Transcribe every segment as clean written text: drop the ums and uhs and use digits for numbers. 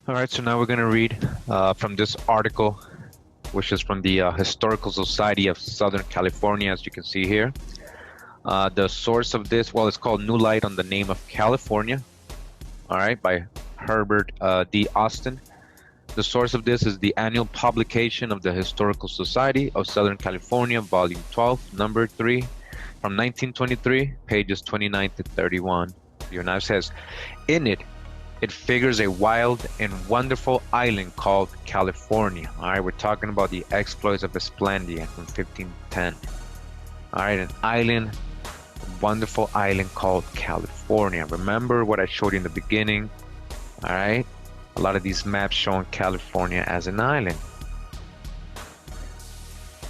All right, so now we're going to read from this article, which is from the Historical Society of Southern California, as you can see here. The source of this, well, it's called New Light on the Name of California, all right, by Herbert D. Austin. The source of this is the annual publication of the Historical Society of Southern California, Volume 12, Number 3, from 1923, pages 29 to 31. Your knife says, in it figures a wild and wonderful island called California. All right, we're talking about the exploits of Esplandian from 1510. All right, an island, a wonderful island called California. Remember what I showed you in the beginning? All right, a lot of these maps showing California as an island.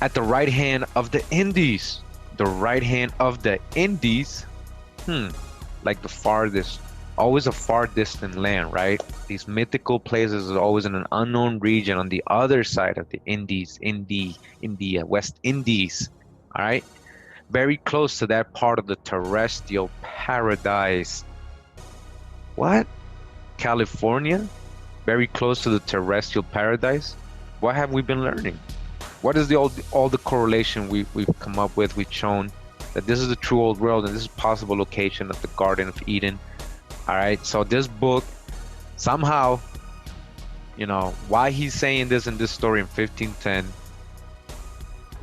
At the right hand of the Indies, the right hand of the Indies, like the farthest, always a far distant land, right? These mythical places are always in an unknown region on the other side of the Indies, India, West Indies, all right? Very close to that part of the terrestrial paradise. What? California? Very close to the terrestrial paradise? What have we been learning? What is all the correlation we've come up with? We've shown that this is the true old world and this is a possible location of the Garden of Eden. All right, so this book, somehow, you know, why he's saying this in this story in 1510,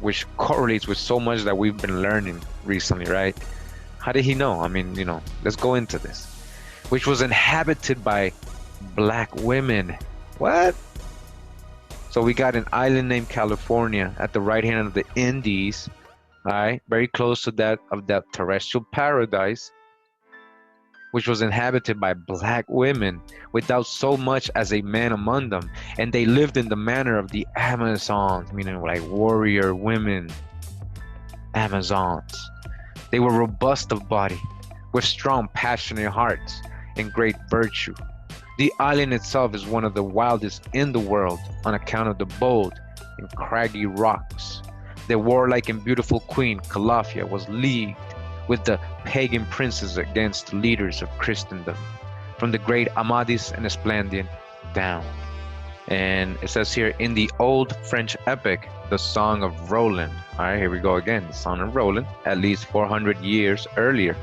which correlates with so much that we've been learning recently, right? How did he know? I mean, you know, let's go into this. Which was inhabited by black women. What? So we got an island named California at the right hand of the Indies, all right, very close to that of that terrestrial paradise, which was inhabited by black women without so much as a man among them. And they lived in the manner of the Amazons, meaning like warrior women, Amazons. They were robust of body, with strong, passionate hearts and great virtue. The island itself is one of the wildest in the world on account of the bold and craggy rocks. The warlike and beautiful Queen Calafia was leagued with the pagan princes against the leaders of Christendom, from the great Amadis and Esplandian down. And it says here, in the old French epic, the Song of Roland. All right, here we go again, the Song of Roland, at least 400 years earlier.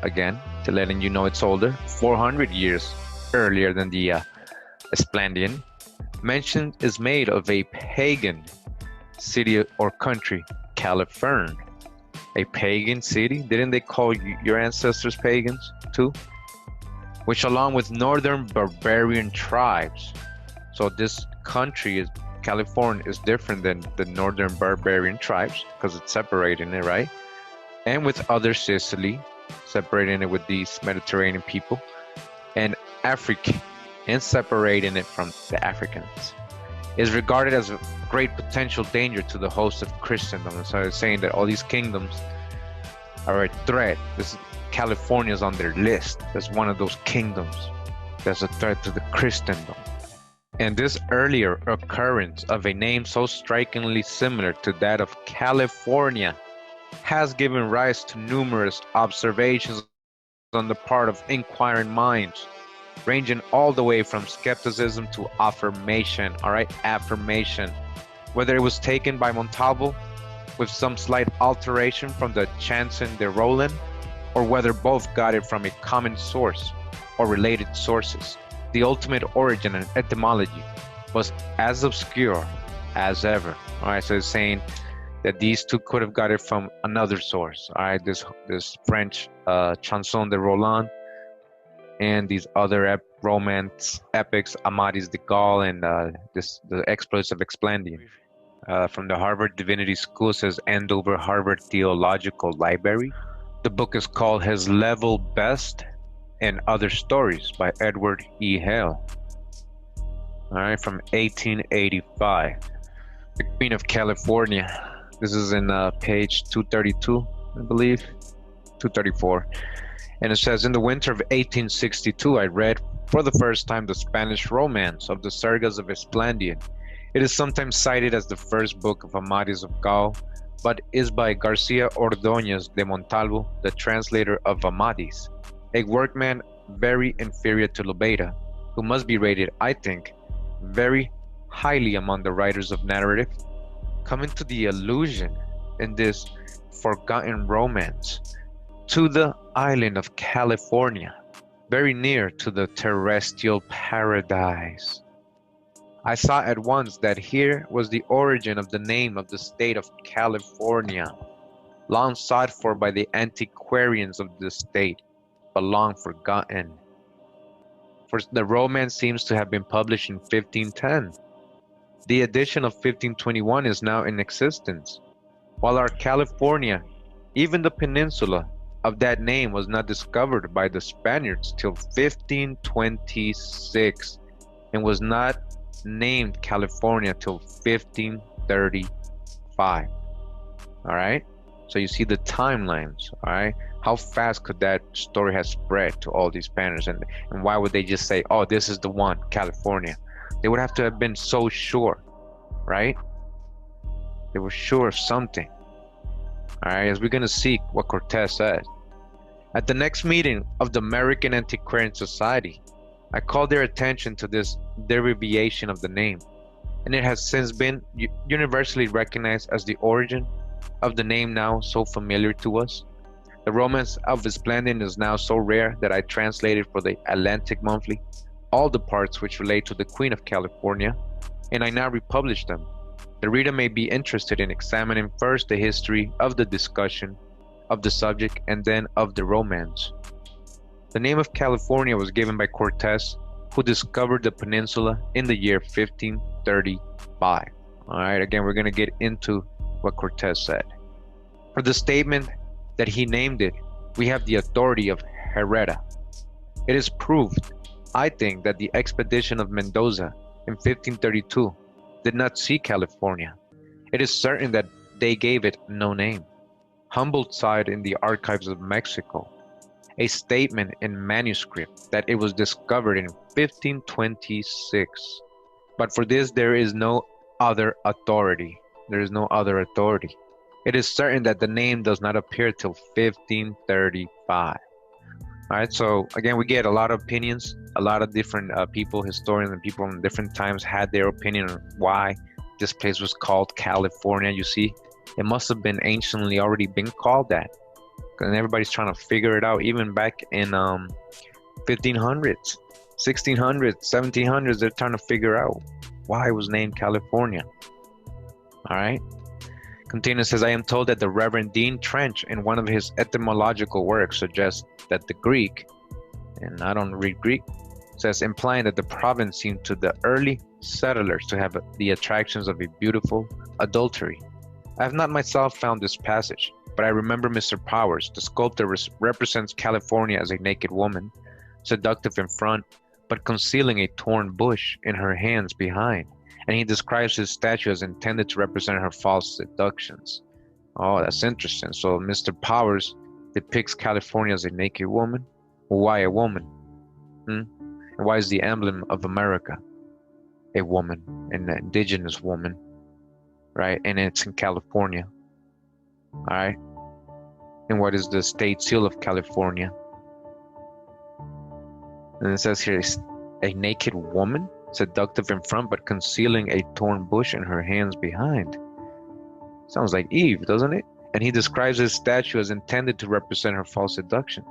Again, to letting you know it's older, 400 years earlier than the Esplandian. Mention is made of a pagan city or country, Califerne. A pagan city? Didn't they call your ancestors pagans too? Which along with northern barbarian tribes. So this country is California is different than the northern barbarian tribes because it's separating it, right? And with other Sicily, separating it with these Mediterranean people, and Africa, and separating it from the Africans, is regarded as a great potential danger to the host of Christendom. So it's saying that all these kingdoms are a threat. This is, California is on their list as one of those kingdoms that's a threat to the Christendom. And this earlier occurrence of a name so strikingly similar to that of California has given rise to numerous observations on the part of inquiring minds, ranging all the way from skepticism to affirmation, all right, affirmation. Whether it was taken by Montalvo with some slight alteration from the Chanson de Roland, or whether both got it from a common source or related sources. The ultimate origin and etymology was as obscure as ever. All right, so it's saying that these two could have got it from another source. All right, this French Chanson de Roland and these other romance epics, Amadis de Gaul and the exploits of Esplandian. From the Harvard Divinity School says Andover Harvard Theological Library. The book is called His Level Best and Other Stories by Edward E. Hale. All right, from 1885. The Queen of California. This is in page 232, I believe, 234. And it says, in the winter of 1862, I read for the first time the Spanish romance of the Sagas of Esplandian. It is sometimes cited as the first book of Amadis of Gaul, but is by Garcia Ordóñez de Montalvo, the translator of Amadis, a workman very inferior to Lobeda, who must be rated, I think, very highly among the writers of narrative, come into the illusion in this forgotten romance to the island of California, very near to the terrestrial paradise. I saw at once that here was the origin of the name of the state of California, long sought for by the antiquarians of the state, but long forgotten. For the romance seems to have been published in 1510. The edition of 1521 is now in existence, while our California, even the peninsula of that name, was not discovered by the Spaniards till 1526 and was not named California till 1535. All right, so you see the timelines. All right, how fast could that story have spread to all these Spaniards, and why would they just say, oh, this is the one, California? They would have to have been so sure, right? They were sure of something. All right, as we're going to see what Cortez says. At the next meeting of the American Antiquarian Society, I called their attention to this derivation of the name, and it has since been universally recognized as the origin of the name now so familiar to us. The romance of its blending is now so rare that I translated for the Atlantic Monthly all the parts which relate to the Queen of California, and I now republish them. The reader may be interested in examining first the history of the discussion of the subject and then of the romance. The name of California was given by Cortez, who discovered the peninsula in the year 1535. All right, again, we're going to get into what Cortez said. For the statement that he named it, we have the authority of Herrera. It is proved, I think, that the expedition of Mendoza in 1532 did not see California. It is certain that they gave it no name. Humboldt cited in the archives of Mexico a statement in manuscript that it was discovered in 1526. But for this there is no other authority. There is no other authority. It is certain that the name does not appear till 1535. All right, so again, we get a lot of opinions. A lot of different people, historians and people from different times had their opinion on why this place was called California. You see, it must have been anciently already been called that. And everybody's trying to figure it out. Even back in 1500s, 1600s, 1700s, they're trying to figure out why it was named California. All right. Continues, says, I am told that the Reverend Dean Trench in one of his etymological works suggests that the Greek, and I don't read Greek, says implying that the province seemed to the early settlers to have the attractions of a beautiful adultery. I have not myself found this passage, but I remember Mr. Powers, the sculptor, represents California as a naked woman, seductive in front, but concealing a torn bush in her hands behind. And he describes his statue as intended to represent her false seductions. Oh, that's interesting. So Mr. Powers depicts California as a naked woman. Well, why a woman? And why is the emblem of America a woman, an indigenous woman, right? And it's in California. All right. And what is the state seal of California? And it says here, a naked woman, seductive in front, but concealing a torn bush in her hands behind. Sounds like Eve, doesn't it? And he describes his statue as intended to represent her false seductions.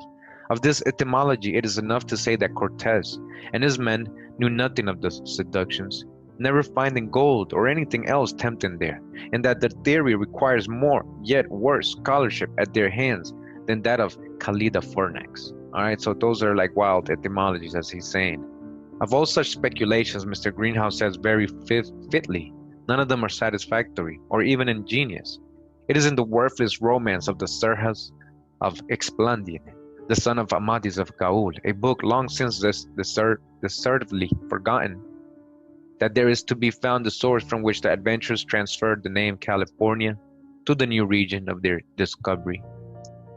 Of this etymology, it is enough to say that Cortez and his men knew nothing of the seductions, never finding gold or anything else tempting there, and that the theory requires more, yet worse, scholarship at their hands than that of Calida Fornax. All right, so those are like wild etymologies, as he's saying. Of all such speculations, Mr. Greenhouse says very fitly, none of them are satisfactory or even ingenious. It is in the worthless romance of the Serjas of Explandian, the son of Amadis of Gaul, a book long since deservedly forgotten, that there is to be found the source from which the adventurers transferred the name California to the new region of their discovery.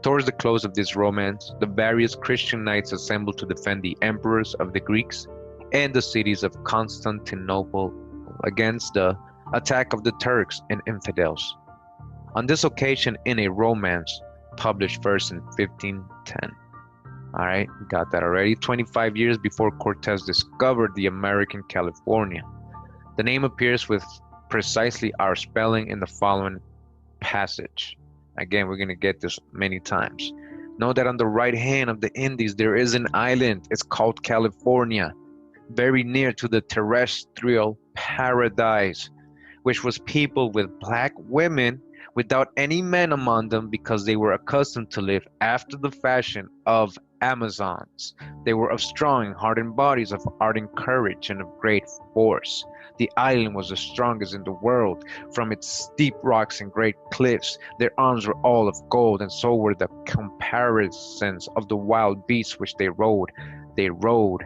Towards the close of this romance, the various Christian knights assembled to defend the emperors of the Greeks and the cities of Constantinople against the attack of the Turks and infidels. On this occasion, in a romance published first in 1510. All right, got that already. 25 years before Cortez discovered the American California. The name appears with precisely our spelling in the following passage. Again, we're going to get this many times. Know that on the right hand of the Indies there is an island. It's called California, very near to the terrestrial paradise, which was peopled with black women without any men among them because they were accustomed to live after the fashion of Amazons. They were of strong, hardened bodies, of ardent courage, and of great force. The island was the strongest in the world. From its steep rocks and great cliffs, their arms were all of gold, and so were the comparisons of the wild beasts which they rode. They rode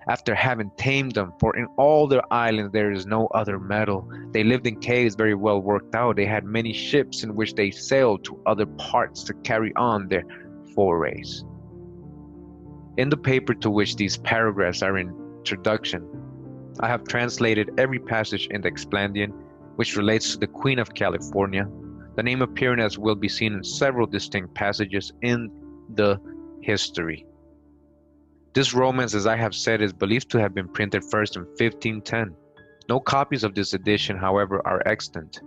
after having tamed them, for in all their islands there is no other metal. They lived in caves very well worked out. They had many ships in which they sailed to other parts to carry on their forays. In the paper to which these paragraphs are in introduction, I have translated every passage in the Explandian which relates to the Queen of California, the name appearing as will be seen in several distinct passages in the history. This romance, as I have said, is believed to have been printed first in 1510. No copies of this edition, however, are extant,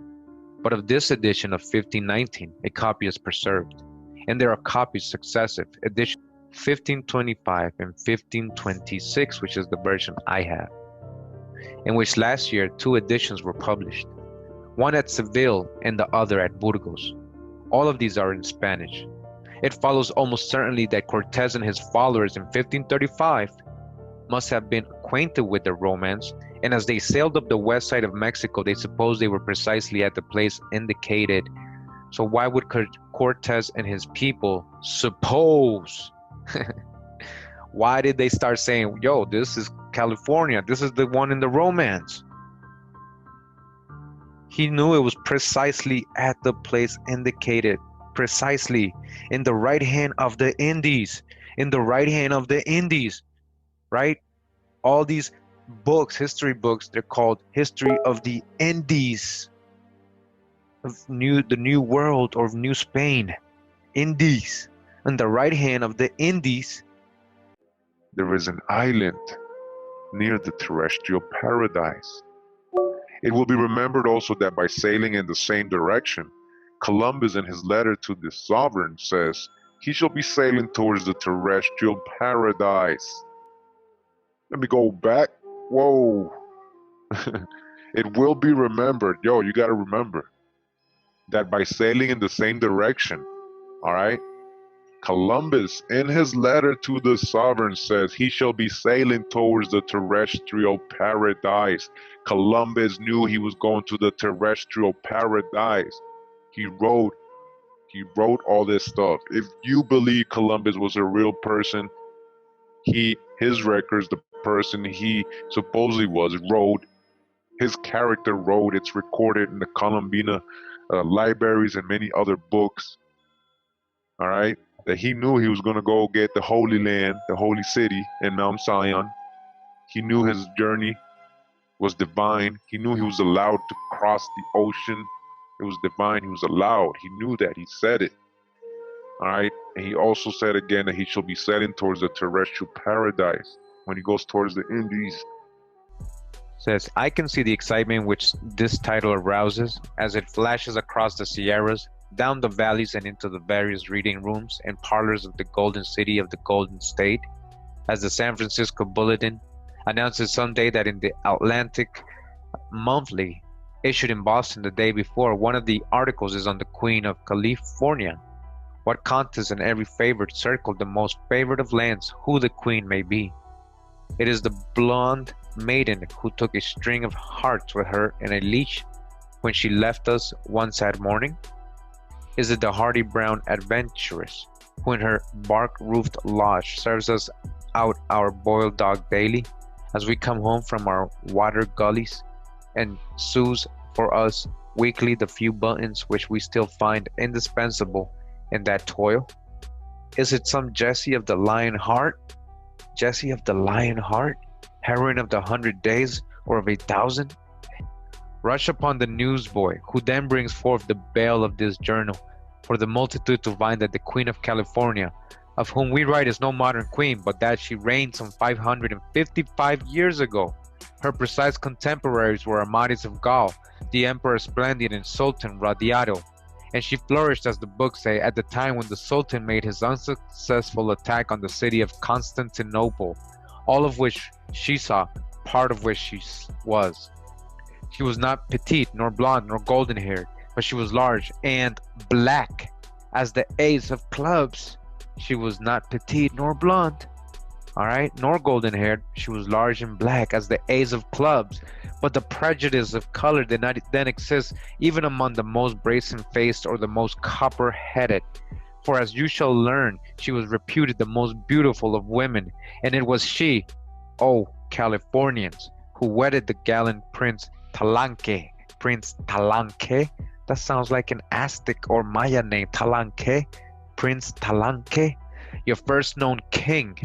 but of this edition of 1519, a copy is preserved, and there are copies successive, edition 1525 and 1526, which is the version I have, in which last year 2 editions were published, one at Seville and the other at Burgos. All of these are in Spanish. It follows almost certainly that Cortez and his followers in 1535 must have been acquainted with the romance, and as they sailed up the west side of Mexico, they supposed they were precisely at the place indicated. So why would Cortez and his people suppose? Why did they start saying, yo, this is California, this is the one in the romance? He knew it was precisely at the place indicated, precisely in the right hand of the Indies, in the right hand of the Indies, right? All these books, history books, they're called History of the Indies, of the New World or New Spain, Indies. On the right hand of the Indies, there is an island near the terrestrial paradise. It will be remembered also that by sailing in the same direction, Columbus in his letter to the sovereign says, he shall be sailing towards the terrestrial paradise. Let me go back. Whoa. It will be remembered. Yo, you got to remember that by sailing in the same direction, all right, Columbus in his letter to the sovereign says he shall be sailing towards the terrestrial paradise. Columbus knew he was going to the terrestrial paradise. He wrote all this stuff. If you believe Columbus was a real person, his records, the person he supposedly was, wrote, his character wrote, it's recorded in the Columbina libraries and many other books, all right, that he knew he was going to go get the Holy Land, the Holy City in Mount Zion. He knew his journey was divine. He knew he was allowed to cross the ocean. It was divine. He was allowed. He knew that. He said it. All right. And he also said again that he shall be sailing towards the terrestrial paradise when he goes towards the Indies. Says, I can see the excitement which this title arouses as it flashes across the Sierras, down the valleys and into the various reading rooms and parlors of the Golden City of the Golden State, as the San Francisco Bulletin announces someday that in the Atlantic Monthly, issued in Boston the day before, one of the articles is on the Queen of California. What contest in every favored circle, the most favored of lands, who the queen may be. It is the blonde maiden who took a string of hearts with her in a leash when she left us one sad morning. Is it the hardy brown adventuress who in her bark-roofed lodge serves us out our boiled dog daily as we come home from our water gullies, and sews for us weekly the few buttons which we still find indispensable in that toil? Is it some Jessie of the Lion Heart? Jessie of the Lion Heart, heroine of the 100 days or of 1,000? Rush upon the newsboy, who then brings forth the bale of this journal, for the multitude to find that the Queen of California, of whom we write is no modern queen, but that she reigned some 555 years ago. Her precise contemporaries were Amadis of Gaul, the Emperor Splendid, and Sultan Radiado, and she flourished, as the books say, at the time when the Sultan made his unsuccessful attack on the city of Constantinople, all of which she saw, part of which she was. She was not petite, nor blonde, nor golden-haired, but she was large and black, as the ace of clubs. She was not petite nor blonde, all right, nor golden-haired. She was large and black as the ace of clubs. But the prejudice of color did not then exist even among the most brazen-faced or the most copper-headed. For as you shall learn, she was reputed the most beautiful of women, and it was she, O Californians, who wedded the gallant Prince Talanque. Prince Talanque? That sounds like an Aztec or Maya name, Talanque. Prince Talanque, your first known king.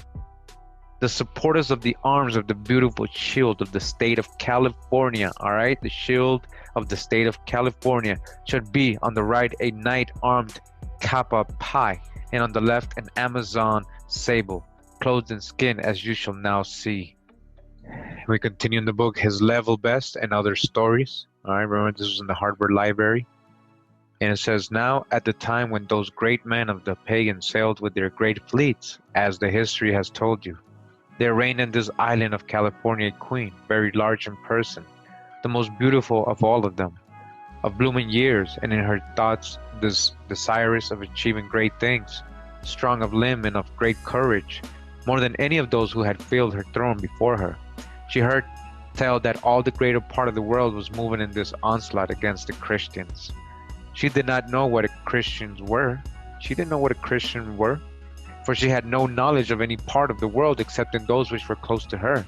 The supporters of the arms of the beautiful shield of the state of California, all right? The shield of the state of California should be on the right a knight armed Kappa Pi, and on the left an Amazon sable, clothed in skin, as you shall now see. We continue in the book, His Level Best and Other Stories. All right, remember this was in the Harvard Library. And it says, now at the time when those great men of the Pagans sailed with their great fleets, as the history has told you, there reigned in this island of California a queen, very large in person, the most beautiful of all of them, of blooming years, and in her thoughts desirous of achieving great things, strong of limb and of great courage, more than any of those who had filled her throne before her. She heard tell that all the greater part of the world was moving in this onslaught against the Christians. She did not know what Christians were. She didn't know what a Christian were, for she had no knowledge of any part of the world except in those which were close to her.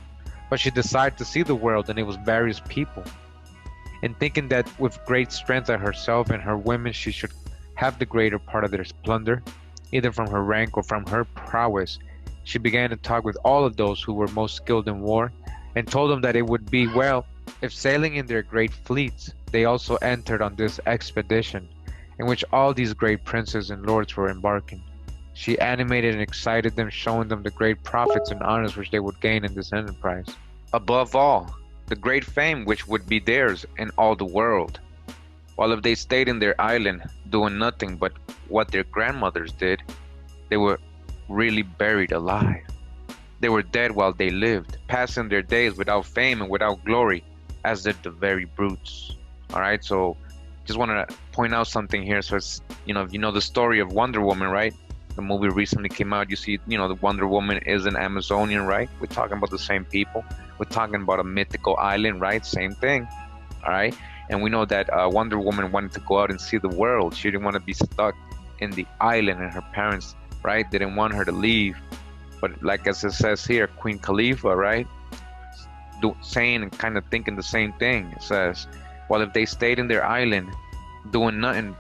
But she desired to see the world, and it was various people. And thinking that with great strength at herself and her women she should have the greater part of their plunder, either from her rank or from her prowess, she began to talk with all of those who were most skilled in war, and told them that it would be well if, sailing in their great fleets, they also entered on this expedition, in which all these great princes and lords were embarking. She animated and excited them, showing them the great profits and honors which they would gain in this enterprise. Above all, the great fame which would be theirs in all the world. While if they stayed in their island, doing nothing but what their grandmothers did, they were really buried alive. They were dead while they lived, passing their days without fame and without glory, as did the very brutes. All right, so just want to point out something here. So it's, if you know the story of Wonder Woman, right? The movie recently came out. You see, the Wonder Woman is an Amazonian, right? We're talking about the same people. We're talking about a mythical island, right? Same thing, all right? And we know that Wonder Woman wanted to go out and see the world. She didn't want to be stuck in the island, and her parents, right, didn't want her to leave. But like as it says here, Queen Califa, right, saying and kind of thinking the same thing. It says, well, if they stayed in their island doing nothing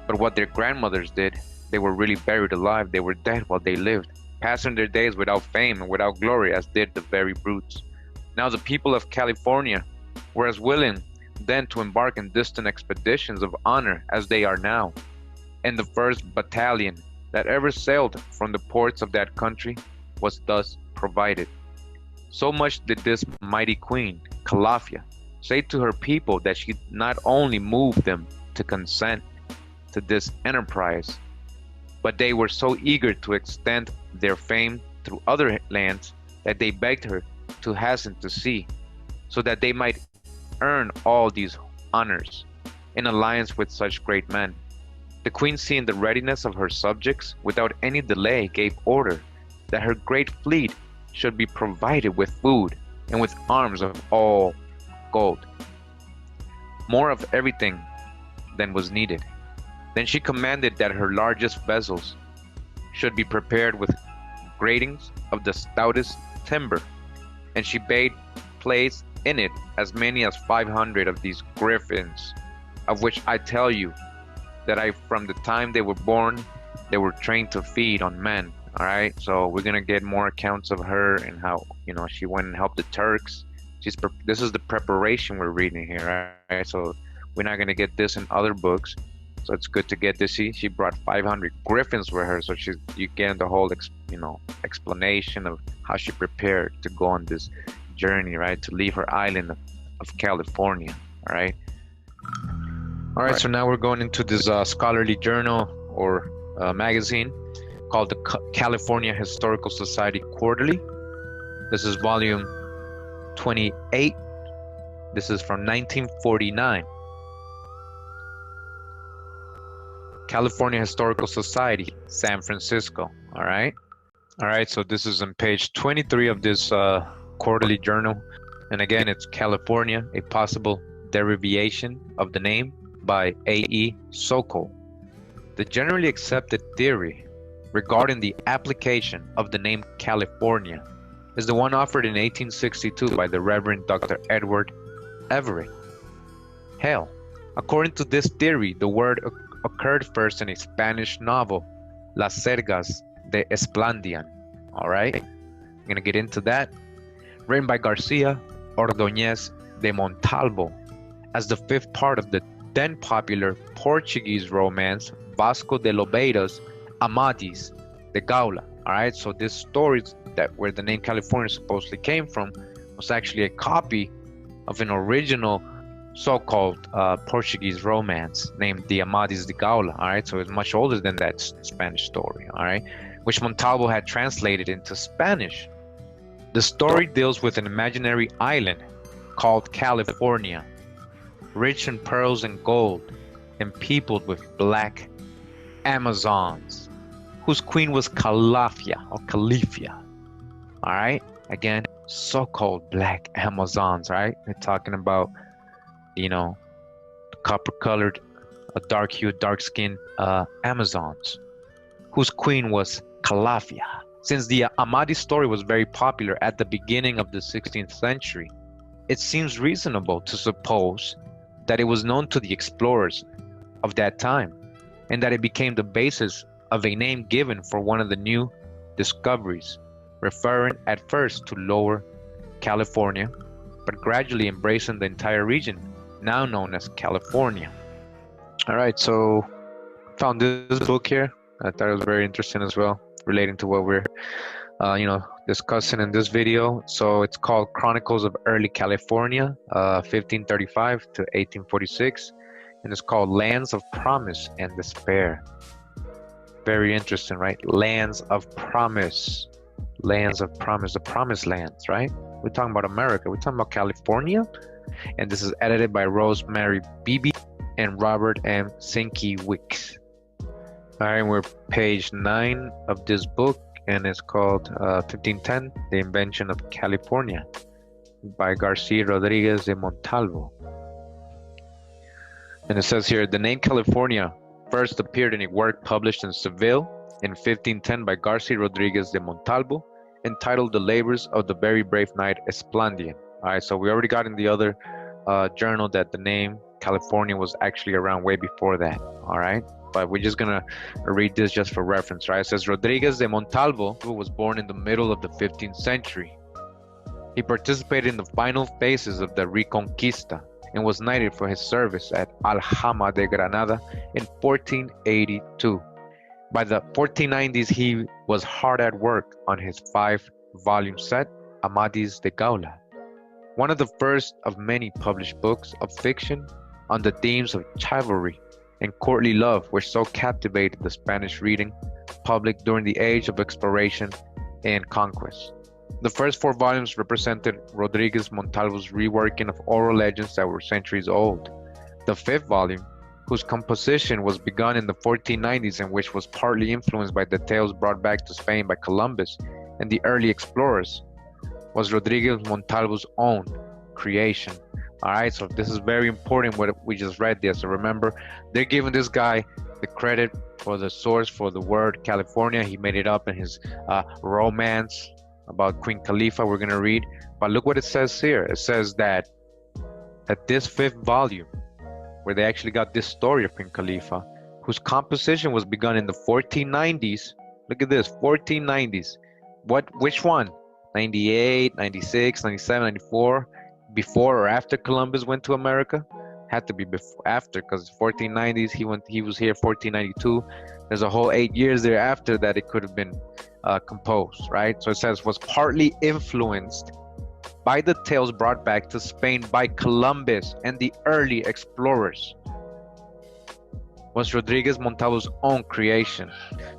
but what their grandmothers did, they were really buried alive. They were dead while they lived, passing their days without fame and without glory, as did the very brutes. Now the people of California were as willing then to embark in distant expeditions of honor as they are now. And the first battalion that ever sailed from the ports of that country was thus provided. So much did this mighty queen, Calafia, say to her people that she not only moved them to consent to this enterprise, but they were so eager to extend their fame through other lands that they begged her to hasten to sea, so that they might earn all these honors in alliance with such great men. The queen, seeing the readiness of her subjects, without any delay gave order that her great fleet should be provided with food and with arms of all gold, more of everything than was needed. Then she commanded that her largest vessels should be prepared with gratings of the stoutest timber, and she bade place in it as many as 500 of these griffins, of which I tell you that from the time they were born, they were trained to feed on men. All right, so we're gonna get more accounts of her and how she went and helped the Turks. This is the preparation we're reading here, right? So we're not gonna get this in other books. So it's good to get this. She brought 500 griffins with her, so you get the whole explanation of how she prepared to go on this journey, right? To leave her island of California, all right? All right, so now we're going into this scholarly journal or magazine called the California Historical Society Quarterly. This is volume 28. This is from 1949. California Historical Society, San Francisco. All right. So this is on page 23 of this quarterly journal. And again, it's California, a possible derivation of the name by A.E. Sokol. The generally accepted theory regarding the application of the name California is the one offered in 1862 by the Reverend Dr. Edward Everett Hale. According to this theory, the word occurred first in a Spanish novel, Las Sergas de Esplandian. All right, I'm going to get into that. Written by Garcia Ordóñez de Montalvo as the fifth part of the then popular Portuguese romance, Vasco de Lobeiras Amadis de Gaula. All right, so this story where the name California supposedly came from was actually a copy of an original so-called Portuguese romance named the Amadis de Gaula. All right, so it's much older than that Spanish story. All right, which Montalvo had translated into Spanish. The story deals with an imaginary island called California, rich in pearls and gold, and peopled with black Amazons, whose queen was Calafia or Calafia. All right, again, so-called black Amazons. Right, they're talking about copper-colored, dark-hued, dark-skinned Amazons, whose queen was Calafia. Since the Amadis story was very popular at the beginning of the 16th century, it seems reasonable to suppose that it was known to the explorers of that time, and that it became the basis of a name given for one of the new discoveries, referring at first to Lower California, but gradually embracing the entire region, now known as California. All right, so found this book here. I thought it was very interesting as well, relating to what we're, discussing in this video. So it's called Chronicles of Early California, 1535 to 1846, and it's called Lands of Promise and Despair. Very interesting, right? Lands of Promise, the promised lands, right? We're talking about America. We're talking about California. And this is edited by Rosemary Beebe and Robert M. Sienkiewicz. All right, we're page 9 of this book, and it's called 1510, The Invention of California, by Garcia Rodriguez de Montalvo. And it says here, the name California first appeared in a work published in Seville in 1510 by Garcia Rodriguez de Montalvo, entitled The Labors of the Very Brave Knight Esplandian. All right, so we already got in the other journal that the name California was actually around way before that. All right, but we're just gonna read this just for reference, right? It says Rodriguez de Montalvo was born in the middle of the 15th century. He participated in the final phases of the Reconquista and was knighted for his service at Alhama de Granada in 1482. By the 1490s, he was hard at work on his 5-volume set, Amadis de Gaula, one of the first of many published books of fiction on the themes of chivalry and courtly love, which so captivated the Spanish reading public during the age of exploration and conquest. The first 4 volumes represented Rodriguez Montalvo's reworking of oral legends that were centuries old. The 5th volume, whose composition was begun in the 1490s and which was partly influenced by the tales brought back to Spain by Columbus and the early explorers, was Rodriguez Montalvo's own creation. All right, so this is very important what we just read there. So remember, they're giving this guy the credit for the source for the word California. He made it up in his romance about Queen Califa we're going to read. But look what it says here. It says that this 5th volume, where they actually got this story of Queen Califa, whose composition was begun in the 1490s. Look at this, 1490s. Which one? 98, 96, 97, 94, before or after Columbus went to America? had to be before, after, because 1490s he was here 1492. There's a whole 8 years thereafter that it could have been composed, right? So it says was partly influenced by the tales brought back to Spain by Columbus and the early explorers. Was Rodriguez Montalvo's own creation.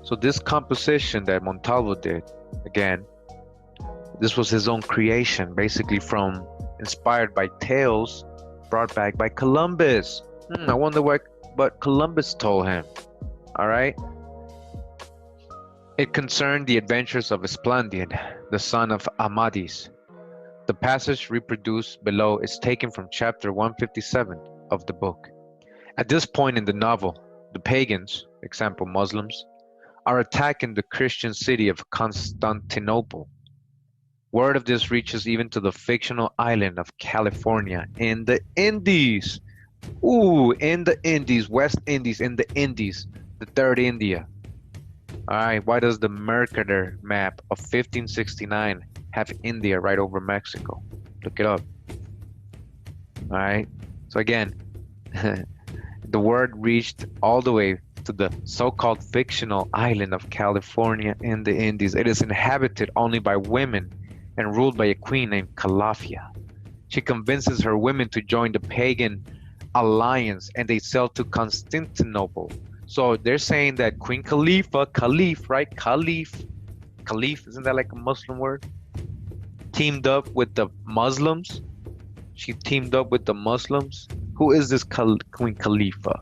So this composition that Montalvo did, again, this was his own creation, basically inspired by tales brought back by Columbus. I wonder what Columbus told him. All right. It concerned the adventures of Esplandian, the son of Amadis. The passage reproduced below is taken from chapter 157 of the book. At this point in the novel, the pagans, example Muslims, are attacking the Christian city of Constantinople. Word of this reaches even to the fictional island of California in the Indies. Ooh, in the Indies, West Indies, in the Indies, the third India. All right, why does the Mercator map of 1569 have India right over Mexico? Look it up. All right, so again, the word reached all the way to the so-called fictional island of California in the Indies. It is inhabited only by women and ruled by a queen named Calafia. She convinces her women to join the pagan alliance and they sail to Constantinople. So they're saying that Queen Califa, Caliph, right? Caliph, isn't that like a Muslim word? Teamed up with the Muslims. She teamed up with the Muslims. Who is this Queen Califa?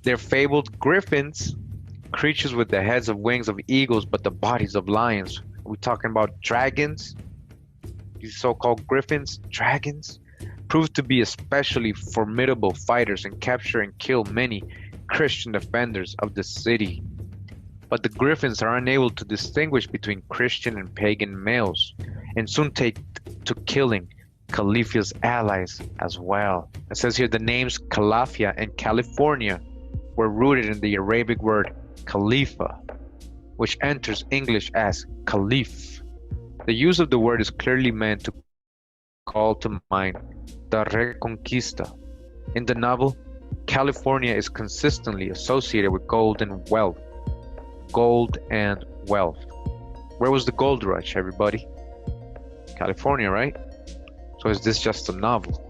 They're fabled griffins, creatures with the heads of wings of eagles but the bodies of lions. Are we talking about dragons? These so-called griffins, dragons, proved to be especially formidable fighters and capture and kill many Christian defenders of the city. But the griffins are unable to distinguish between Christian and pagan males and soon take to killing Califia's allies as well. It says here the names Calafia and California were rooted in the Arabic word Khalifa, which enters English as Caliph. The use of the word is clearly meant to call to mind the Reconquista. In the novel, California is consistently associated with gold and wealth. Gold and wealth. Where was the gold rush, everybody? California, right? So is this just a novel?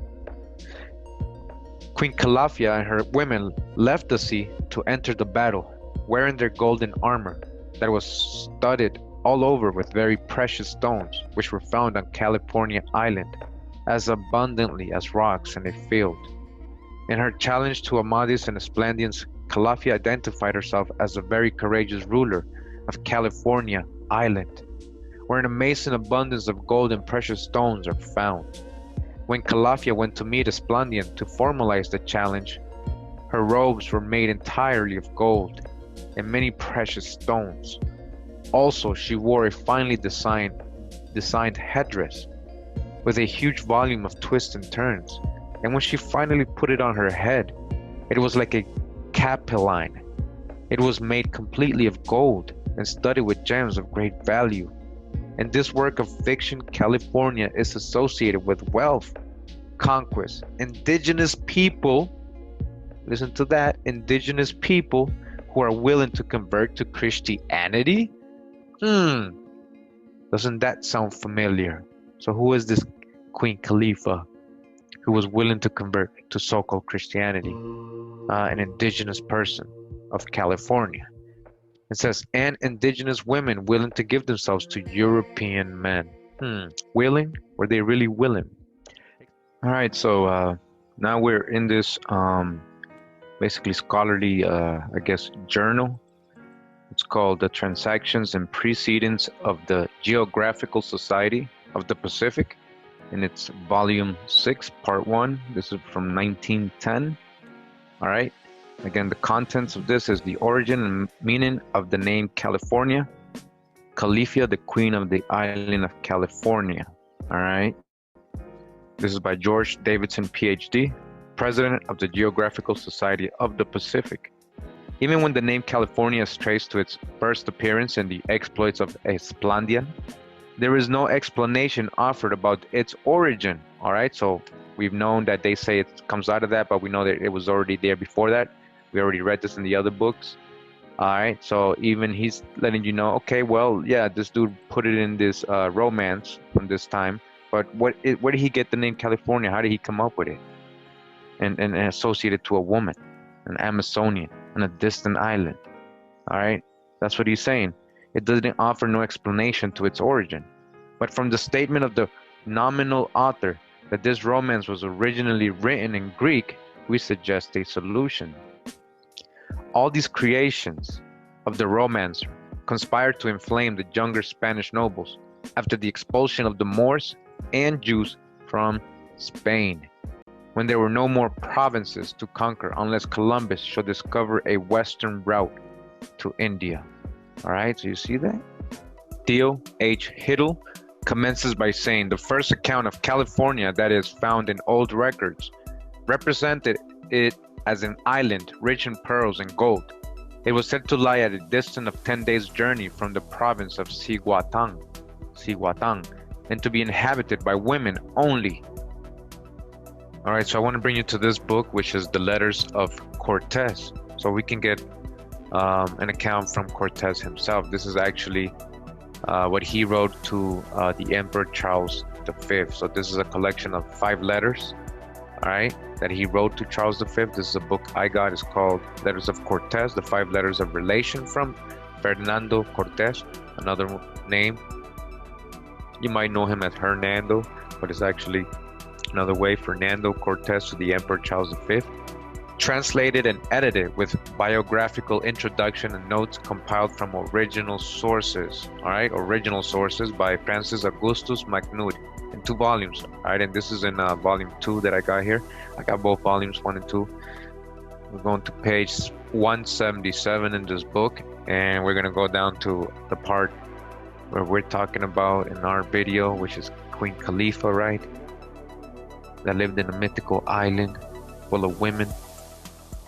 Queen Calafia and her women left the sea to enter the battle, wearing their golden armor that was studded all over with very precious stones, which were found on California Island as abundantly as rocks in a field. In her challenge to Amadis and Esplandians, Calafia identified herself as a very courageous ruler of California Island, where an amazing abundance of gold and precious stones are found. When Calafia went to meet Esplandian to formalize the challenge, her robes were made entirely of gold and many precious stones. Also, she wore a finely designed headdress with a huge volume of twists and turns, and when she finally put it on her head, it was like a capelline. It was made completely of gold and studded with gems of great value. In this work of fiction, California is associated with wealth, conquest, indigenous people, listen to that, indigenous people who are willing to convert to Christianity? Doesn't that sound familiar? So who is this Queen Califa who was willing to convert to so-called Christianity? An indigenous person of California. It says, and indigenous women willing to give themselves to European men. Willing? Were they really willing? All right, so now we're in this basically scholarly, I guess, journal. It's called The Transactions and Precedents of the Geographical Society of the Pacific, and it's volume 6, part 1. This is from 1910. All right. Again, the contents of this is the origin and meaning of the name California, Calafia, the queen of the island of California. All right. This is by George Davidson, PhD, president of the Geographical Society of the Pacific. Even when the name California is traced to its first appearance in the exploits of Esplandian, There is no explanation offered about its origin. All right, so we've known that they say it comes out of that, but we know that it was already there before that. We already read this in the other books. All right, so even he's letting you know, okay, well, yeah, this dude put it in this romance from this time, but where did he get the name California? How did he come up with it and associate it to a woman, an Amazonian, on a distant island? All right, that's what he's saying. It doesn't offer no explanation to its origin. But from the statement of the nominal author that this romance was originally written in Greek, we suggest a solution. All these creations of the romancer conspired to inflame the younger Spanish nobles after the expulsion of the Moors and Jews from Spain, when there were no more provinces to conquer unless Columbus should discover a western route to India. All right, so you see that? Theo H. Hiddle commences by saying the first account of California that is found in old records represented it as an island rich in pearls and gold. It was said to lie at a distance of 10 days' journey from the province of Cihuatán, and to be inhabited by women only. All right, so I want to bring you to this book, which is the Letters of Cortez, so we can get an account from Cortez himself. This is actually what he wrote to the Emperor Charles V. So this is a collection of 5 letters, all right, that he wrote to Charles V. This is a book I got. It's called Letters of Cortez, the 5 letters of relation from Fernando Cortez, another name. You might know him as Hernando, but it's actually another way, Fernando Cortez to the Emperor Charles V. Translated and edited with biographical introduction and notes compiled from original sources, all right, original sources by Francis Augustus MacNutt in 2 volumes, all right, and this is in volume 2 that I got here. I got both volumes 1 and 2. We're going to page 177 in this book, and we're going to go down to the part where we're talking about in our video, which is Queen Califa, right, that lived in a mythical island full of women.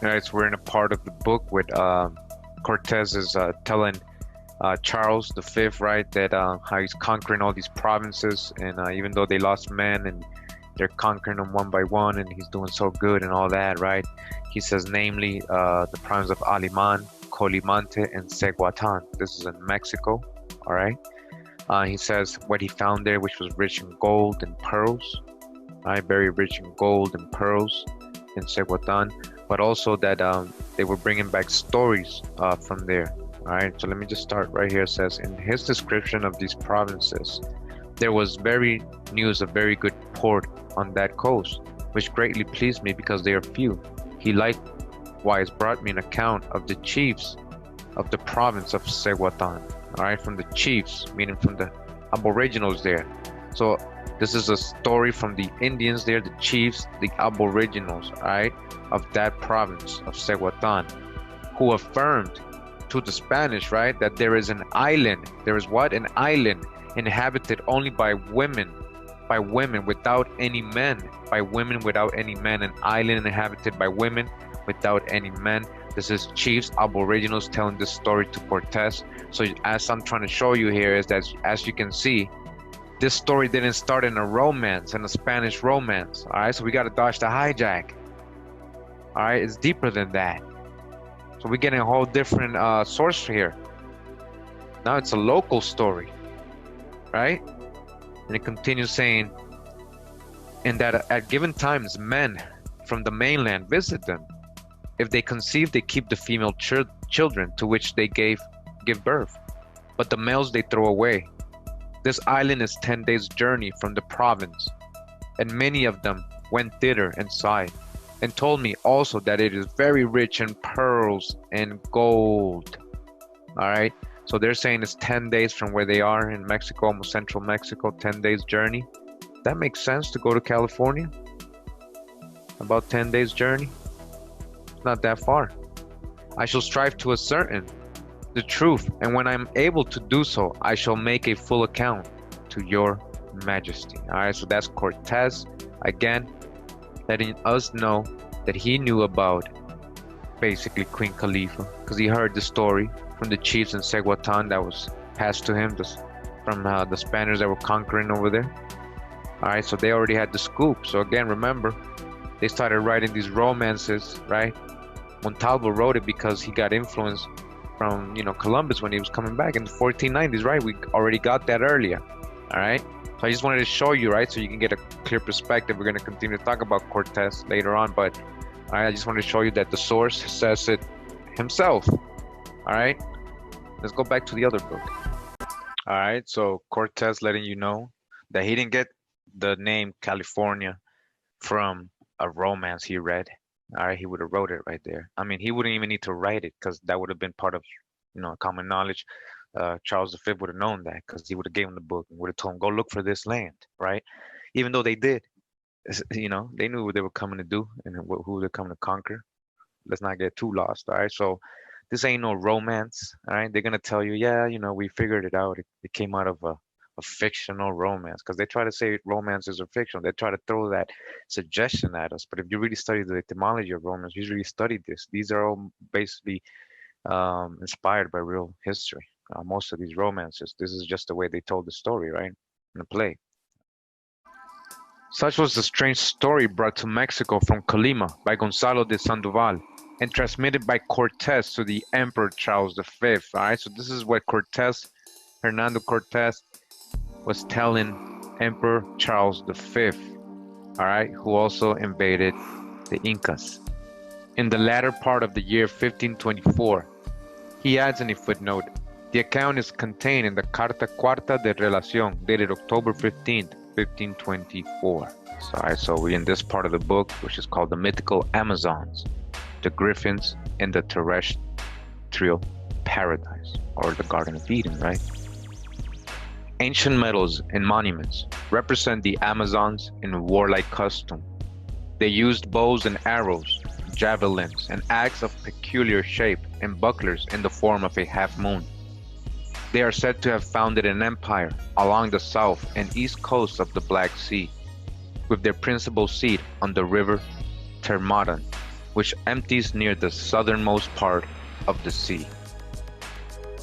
All right, so we're in a part of the book with Cortez is telling Charles V, right, that how he's conquering all these provinces, and even though they lost men and they're conquering them one by one, and he's doing so good and all that, right? He says, namely, the province of Aliman, Colimante, and Ceguatan. This is in Mexico, all right? He says what he found there, which was rich in gold and pearls, right? Very rich in gold and pearls in Ceguatan. But also that they were bringing back stories from there. All right, so let me just start right here. It says, in his description of these provinces, there was very news of very good port on that coast, which greatly pleased me because they are few. He likewise brought me an account of the chiefs of the province of Ceguatan. All right, from the chiefs, meaning from the aboriginals there. So this is a story from the Indians there, the chiefs, the aboriginals, all right, of that province of Ceguatan, who affirmed to the Spanish, right, that there is an island. There is what? An island inhabited only by women without any men, by women without any men, an island inhabited by women without any men. This is chiefs, aboriginals telling this story to Cortez. So as I'm trying to show you here is that, as you can see, this story didn't start in a romance, in a Spanish romance, all right? So we got to dodge the hijack, all right? It's deeper than that. So we're getting a whole different source here. Now it's a local story, right? And it continues saying, and that at given times, men from the mainland visit them. If they conceive, they keep the female children to which they give birth, but the males they throw away. This island is 10 days' journey from the province, and many of them went thither and saw it, and told me also that it is very rich in pearls and gold. All right, so they're saying it's 10 days from where they are in Mexico, almost central Mexico, 10 days journey. That makes sense to go to California. About 10 days journey. It's not that far. I shall strive to ascertain the truth, and when I am able to do so, I shall make a full account to your majesty. All right, so that's Cortez again, letting us know that he knew about basically Queen Califa, because he heard the story from the chiefs in Ceguatan that was passed to him from the Spaniards that were conquering over there. All right, so they already had the scoop. So again, remember, they started writing these romances, right? Montalvo wrote it because he got influence from, Columbus when he was coming back in the 1490s, right? We already got that earlier, all right? So I just wanted to show you, right, so you can get a clear perspective. We're going to continue to talk about Cortez later on, but all right, I just wanted to show you that the source says it himself, all right? Let's go back to the other book. All right, so Cortez letting you know that he didn't get the name California from a romance he read. All right, he would have wrote it right there. I mean, he wouldn't even need to write it because that would have been part of, common knowledge. Charles V would have known that because he would have given him the book and would have told him, go look for this land, right? Even though they did, they knew what they were coming to do and who they're coming to conquer. Let's not get too lost, all right? So this ain't no romance, all right? They're gonna tell you, yeah, we figured it out. It came out of a fictional romance because they try to say romances are fictional. They try to throw that suggestion at us. But if you really study the etymology of romance, you really studied this. These are all basically inspired by real history. Most of these romances, this is just the way they told the story, right? In the play. Such was the strange story brought to Mexico from Colima by Gonzalo de Sandoval and transmitted by Cortez to the Emperor Charles V. All right, so this is what Hernando Cortez, was telling Emperor Charles V, all right, who also invaded the Incas. In the latter part of the year 1524, he adds in a footnote, the account is contained in the Carta Cuarta de Relación, dated October 15th, 1524. So we're in this part of the book, which is called the Mythical Amazons, the Griffins in the Terrestrial Paradise, or the Garden of Eden, right? Ancient medals and monuments represent the Amazons in warlike costume. They used bows and arrows, javelins, and axes of peculiar shape, and bucklers in the form of a half moon. They are said to have founded an empire along the south and east coast of the Black Sea, with their principal seat on the river Thermodon, which empties near the southernmost part of the sea.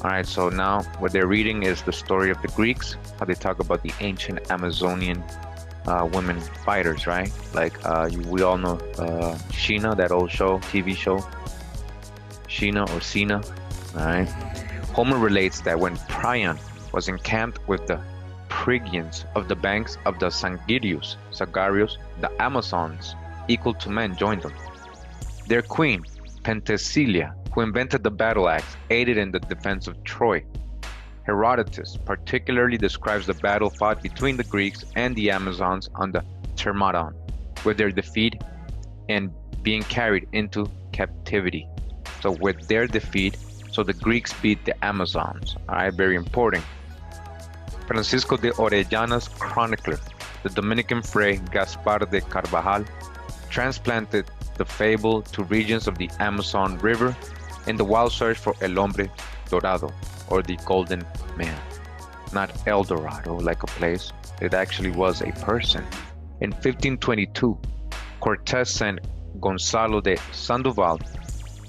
All right, so now what they're reading is the story of the Greeks, how they talk about the ancient Amazonian women fighters, right? Like we all know Sheena, that old TV show, Sheena or Sina, all right? Homer relates that when Priam was encamped with the Phrygians of the banks of the Sangarius, the Amazons, equal to men, joined them. Their queen, Penthesilea, who invented the battle axe, aided in the defense of Troy. Herodotus particularly describes the battle fought between the Greeks and the Amazons on the Thermodon, with their defeat and being carried into captivity. So with their defeat, so the Greeks beat the Amazons. All right, very important. Francisco de Orellana's chronicler, the Dominican Fray Gaspar de Carvajal, transplanted the fable to regions of the Amazon River in the wild search for El Hombre Dorado, or the Golden Man. Not El Dorado, like a place. It actually was a person. In 1522, Cortez sent Gonzalo de Sandoval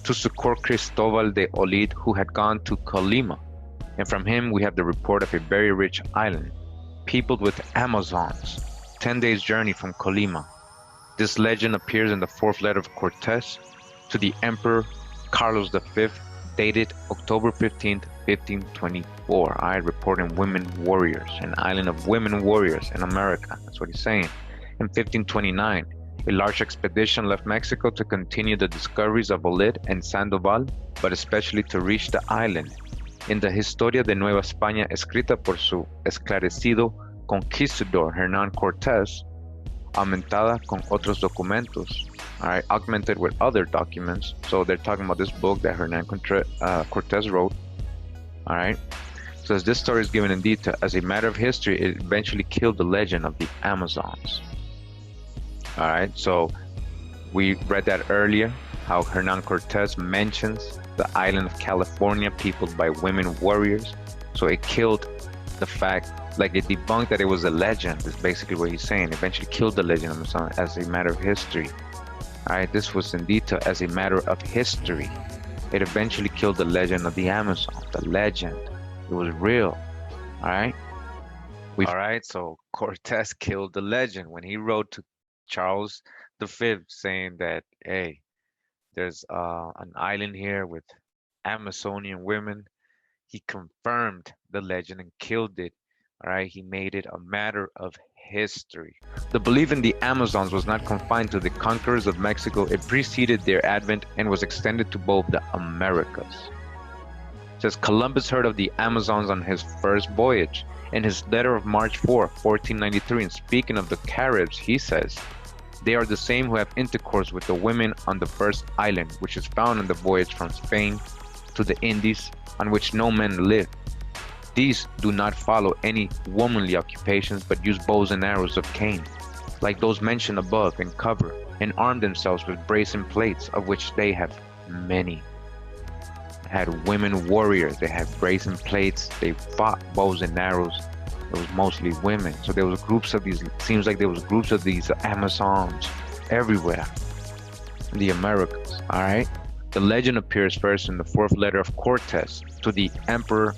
to succor Cristobal de Olid, who had gone to Colima. And from him, we have the report of a very rich island, peopled with Amazons, 10 days' journey from Colima. This legend appears in the fourth letter of Cortez to the Emperor Carlos V, dated October 15th, 1524. I reporting women warriors, an island of women warriors in America. That's what he's saying. In 1529, a large expedition left Mexico to continue the discoveries of Olid and Sandoval, but especially to reach the island. In the Historia de Nueva España, escrita por su esclarecido conquistador Hernán Cortés, aumentada con otros documentos, all right, augmented with other documents. So they're talking about this book that Hernán Cortés wrote, all right. So as this story is given in detail, as a matter of history, it eventually killed the legend of the Amazons. All right, so we read that earlier, how Hernán Cortés mentions the island of California peopled by women warriors. So it killed the fact, like it debunked that it was a legend, is basically what he's saying. Eventually killed the legend of Amazon as a matter of history. All right, this was in detail as a matter of history. It eventually killed the legend of the Amazon, the legend. It was real, all right? All right, so Cortez killed the legend when he wrote to Charles V saying that, hey, there's an island here with Amazonian women. He confirmed the legend and killed it. All right, he made it a matter of history. The belief in the Amazons was not confined to the conquerors of Mexico. It preceded their advent and was extended to both the Americas. It says Columbus heard of the Amazons on his first voyage. In his letter of March 4, 1493, and speaking of the Caribs, he says, they are the same who have intercourse with the women on the first island, which is found on the voyage from Spain to the Indies, on which no men live. These do not follow any womanly occupations, but use bows and arrows of cane, like those mentioned above, and cover, and arm themselves with brazen plates, of which they have many. Had women warriors, they had brazen plates, they fought bows and arrows. It was mostly women. So there was groups of these, seems like there was groups of these Amazons everywhere in the Americas, all right? The legend appears first in the fourth letter of Cortez to the Emperor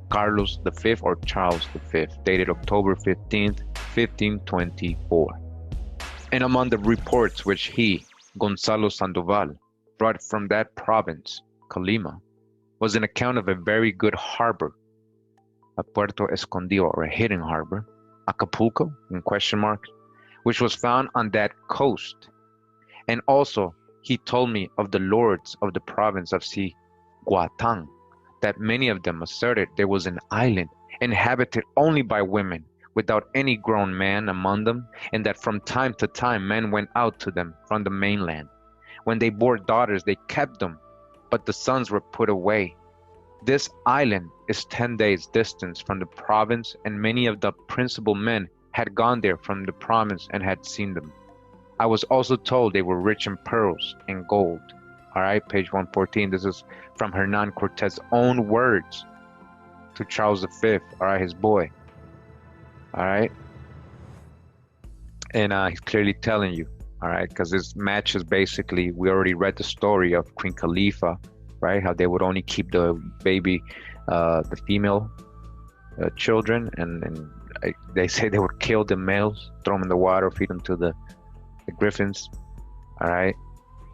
Carlos V or Charles V, dated October 15th, 1524. And among the reports which he, Gonzalo Sandoval, brought from that province, Colima, was an account of a very good harbor, a Puerto Escondido or a hidden harbor, Acapulco, in question marks, which was found on that coast. And also he told me of the lords of the province of Guatang, that many of them asserted there was an island inhabited only by women, without any grown man among them, and that from time to time men went out to them from the mainland. When they bore daughters, they kept them, but the sons were put away. This island is 10 days' distance from the province, and many of the principal men had gone there from the province and had seen them. I was also told they were rich in pearls and gold. All right, page 114. This is from Hernan Cortez's own words to Charles V, all right, his boy. All right. And he's clearly telling you, all right, because this matches basically, we already read the story of Queen Califa, right? How they would only keep the baby, the female children, and they say they would kill the males, throw them in the water, feed them to the Griffins, all right?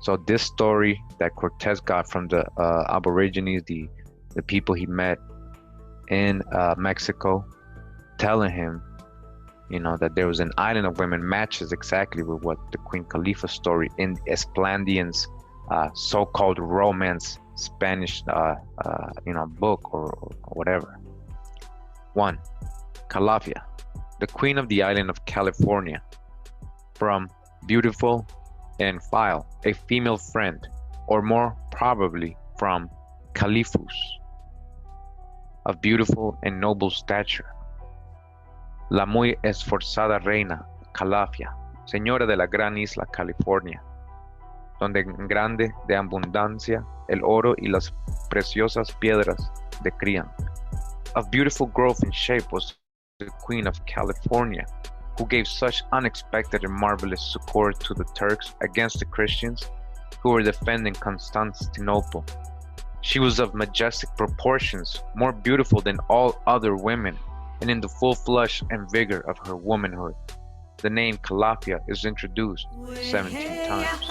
So this story that Cortez got from the Aborigines, the people he met in Mexico, telling him, you know, that there was an island of women, matches exactly with what the Queen Califa story in Esplandian's so-called romance Spanish, book or whatever. 1. Calafia, the queen of the island of California. From beautiful and file, a female friend, or more probably from Califus, of beautiful and noble stature. La muy esforzada reina Calafia, señora de la gran isla California, donde grande de abundancia el oro y las preciosas piedras decrían. Of beautiful growth and shape was the Queen of California, who gave such unexpected and marvelous succor to the Turks against the Christians who were defending Constantinople. She was of majestic proportions, more beautiful than all other women, and in the full flush and vigor of her womanhood. The name Calafia is introduced 17 times.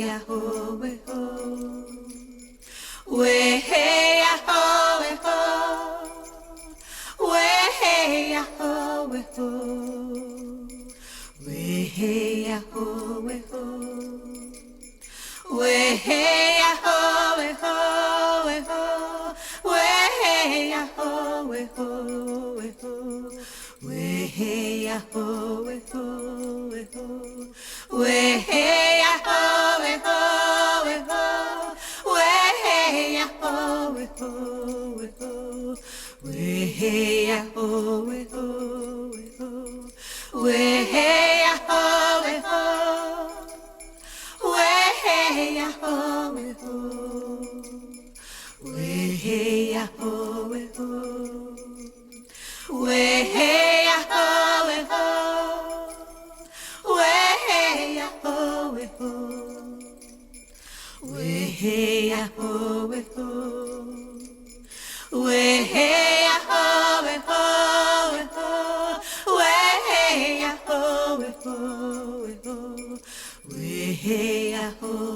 ya ho we ho. We hey ya ho we ho. We hey ya ho we ho. We hey ya ho we ho. We hey ya ho we ho we ho. We hey ya ho we ho we ho. We hey ya ho we ho we ho. We hey ya ho we ho we ho. We hey ya ho we ho we ho. We hey ya ho we ho we ho. We hey ya ho we ho. We hey ya ho we ho. We hey ya ho we ho. We hey ya ho we ho. We hey ya ho we ho. We hey ya ho we ho. We hey ya ho we ho we ho. We hey ya ho we ho we ho. We hey ya ho.